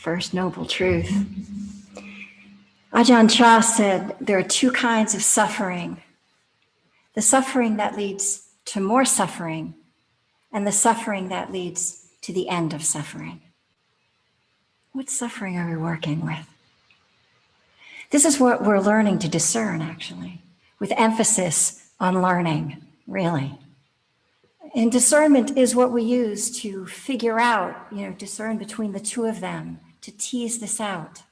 first noble truth. Ajahn Chah said there are two kinds of suffering. The suffering that leads to more suffering, and the suffering that leads to the end of suffering. What suffering are we working with? This is what we're learning to discern, actually, with emphasis on learning, really. And discernment is what we use to figure out, discern between the two of them, to tease this out.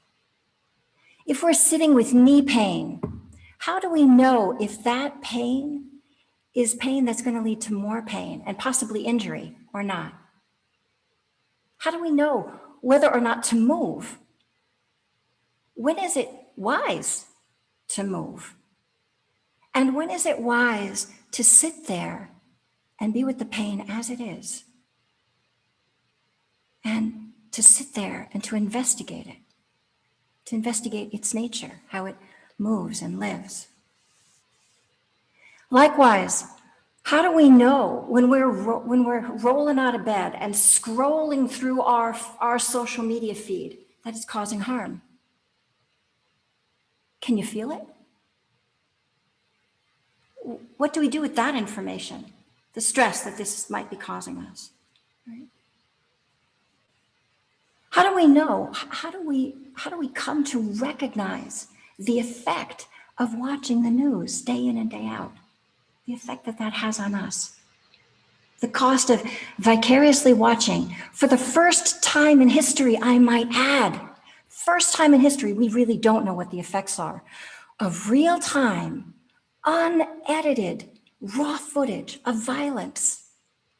If we're sitting with knee pain, how do we know if that pain is pain that's going to lead to more pain and possibly injury or not? How do we know whether or not to move? When is it wise to move? And when is it wise to sit there and be with the pain as it is? And to sit there and to investigate it, to investigate its nature, how it moves and lives. Likewise, how do we know when we're rolling out of bed and scrolling through our social media feed that it's causing harm? Can you feel it? What do we do with that information? The stress that this might be causing us, right? How do we know? How do we come to recognize the effect of watching the news day in and day out? The effect that has on us. The cost of vicariously watching, for the first time in history, I might add, first time in history, we really don't know what the effects are of real-time, unedited, raw footage of violence.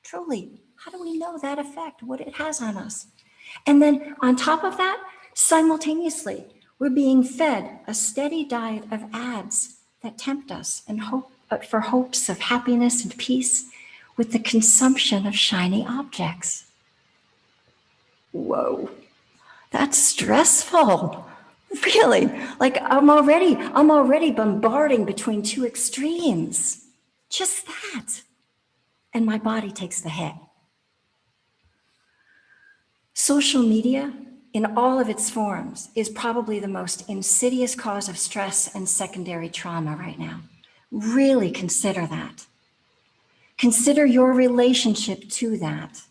Truly, how do we know that effect, what it has on us? And then on top of that, simultaneously, we're being fed a steady diet of ads that tempt us and for hopes of happiness and peace with the consumption of shiny objects. Whoa, that's stressful. Really, like I'm already bombarding between two extremes. Just that. And my body takes the hit. Social media, in all of its forms, is probably the most insidious cause of stress and secondary trauma right now. Really consider that. Consider your relationship to that.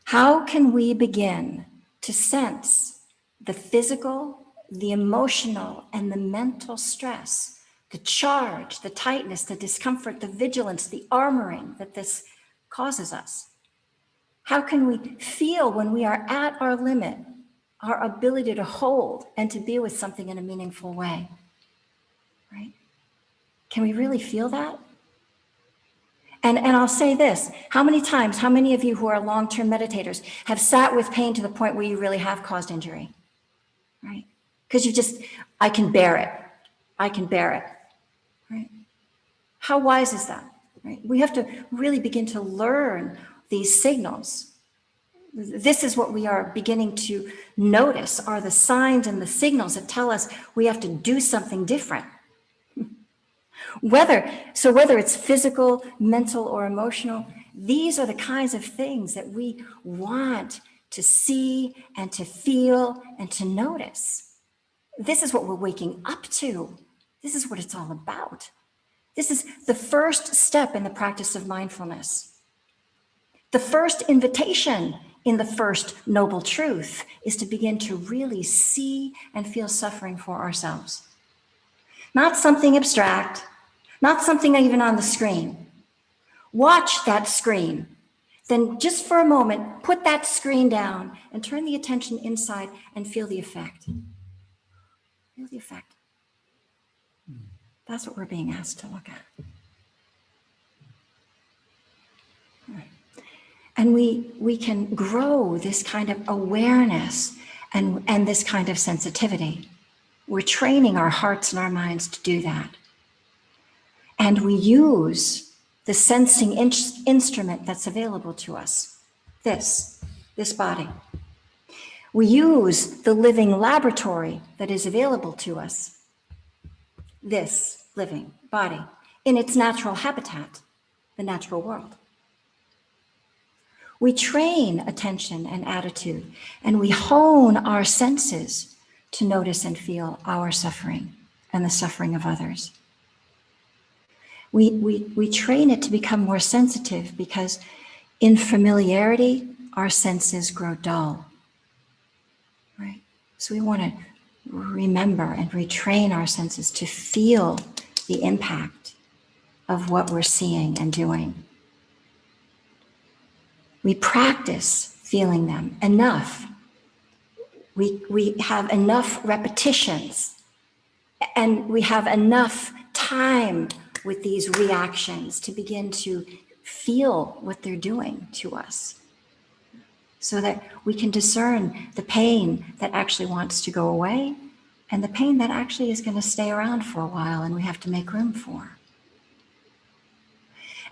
How can we begin to sense the physical, the emotional, and the mental stress, the charge, the tightness, the discomfort, the vigilance, the armoring that this causes us? How can we feel when we are at our limit, our ability to hold and to be with something in a meaningful way, right? Can we really feel that? And I'll say this, how many of you who are long-term meditators have sat with pain to the point where you really have caused injury, right? Because I can bear it, right? How wise is that, right? We have to really begin to learn these signals. This is what we are beginning to notice are the signs and the signals that tell us we have to do something different. Whether it's physical, mental, or emotional, these are the kinds of things that we want to see and to feel and to notice. This is what we're waking up to. This is what it's all about. This is the first step in the practice of mindfulness. The first invitation in the first noble truth is to begin to really see and feel suffering for ourselves. Not something abstract, not something even on the screen. Watch that screen. Then just for a moment, put that screen down and turn the attention inside and feel the effect. Feel the effect. That's what we're being asked to look at. And we can grow this kind of awareness and this kind of sensitivity. We're training our hearts and our minds to do that. And we use the sensing instrument that's available to us, this body. We use the living laboratory that is available to us, this living body, in its natural habitat, the natural world. We train attention and attitude, and we hone our senses to notice and feel our suffering and the suffering of others. We train it to become more sensitive because in familiarity, our senses grow dull, right? So we want to remember and retrain our senses to feel the impact of what we're seeing and doing. We practice feeling them enough. We have enough repetitions, and we have enough time with these reactions to begin to feel what they're doing to us, so that we can discern the pain that actually wants to go away and the pain that actually is going to stay around for a while and we have to make room for.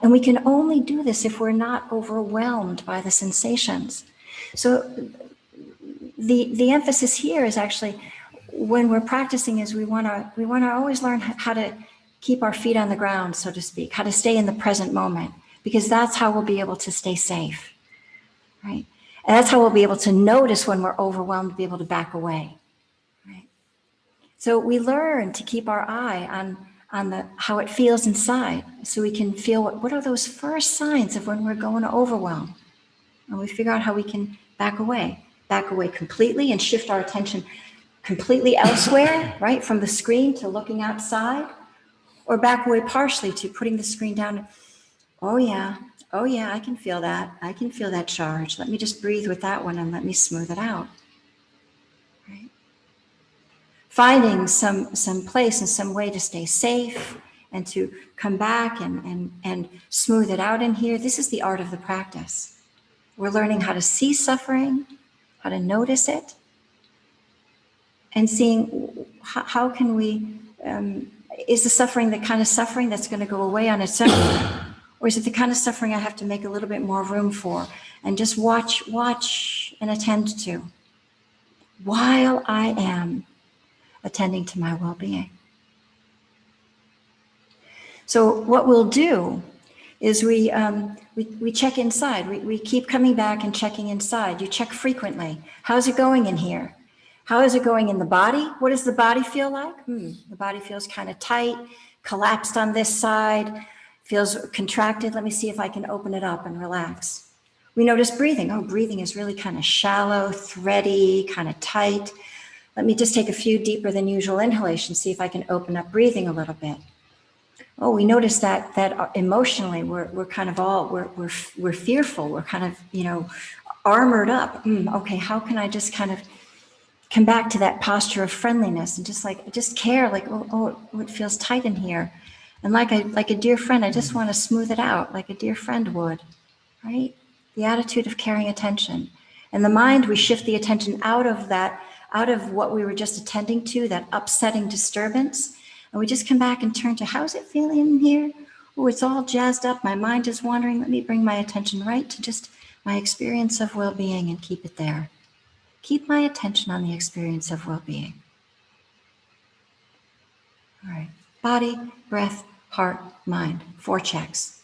And we can only do this if we're not overwhelmed by the sensations. So the emphasis here is actually, when we're practicing, is we want to always learn how to keep our feet on the ground, so to speak, how to stay in the present moment, because that's how we'll be able to stay safe, right? And that's how we'll be able to notice when we're overwhelmed, be able to back away, right? So we learn to keep our eye on the how it feels inside, so we can feel what are those first signs of when we're going to overwhelm, and we figure out how we can back away completely and shift our attention completely elsewhere, right, from the screen to looking outside, or back away partially to putting the screen down. Oh yeah, I can feel that. I can feel that charge. Let me just breathe with that one and let me smooth it out. Right? Finding some place and some way to stay safe and to come back and smooth it out in here. This is the art of the practice. We're learning how to see suffering, how to notice it, and seeing how can we, is the suffering the kind of suffering that's going to go away on its own? Or is it the kind of suffering I have to make a little bit more room for and just watch and attend to while I am attending to my well-being? So what we'll do is we check inside. We keep coming back and checking inside. You check frequently. How's it going in here? How is it going in the body? What does the body feel like? The body feels kind of tight, collapsed on this side, feels contracted. Let me see if I can open it up and relax. We notice breathing. Oh, breathing is really kind of shallow, thready, kind of tight. Let me just take a few deeper than usual inhalations, see if I can open up breathing a little bit. Oh, we notice that emotionally we're kind of we're fearful. We're kind of, armored up. Okay, how can I just kind of come back to that posture of friendliness and just care, like, oh, it feels tight in here. And like a dear friend, I just want to smooth it out like a dear friend would, right? The attitude of caring attention. And the mind, we shift the attention out of what we were just attending to, that upsetting disturbance. And we just come back and turn to, how's it feeling in here? Oh, it's all jazzed up. My mind is wandering. Let me bring my attention right to just my experience of well-being and keep it there. Keep my attention on the experience of well-being. All right. Body, breath, heart, mind. 4 checks.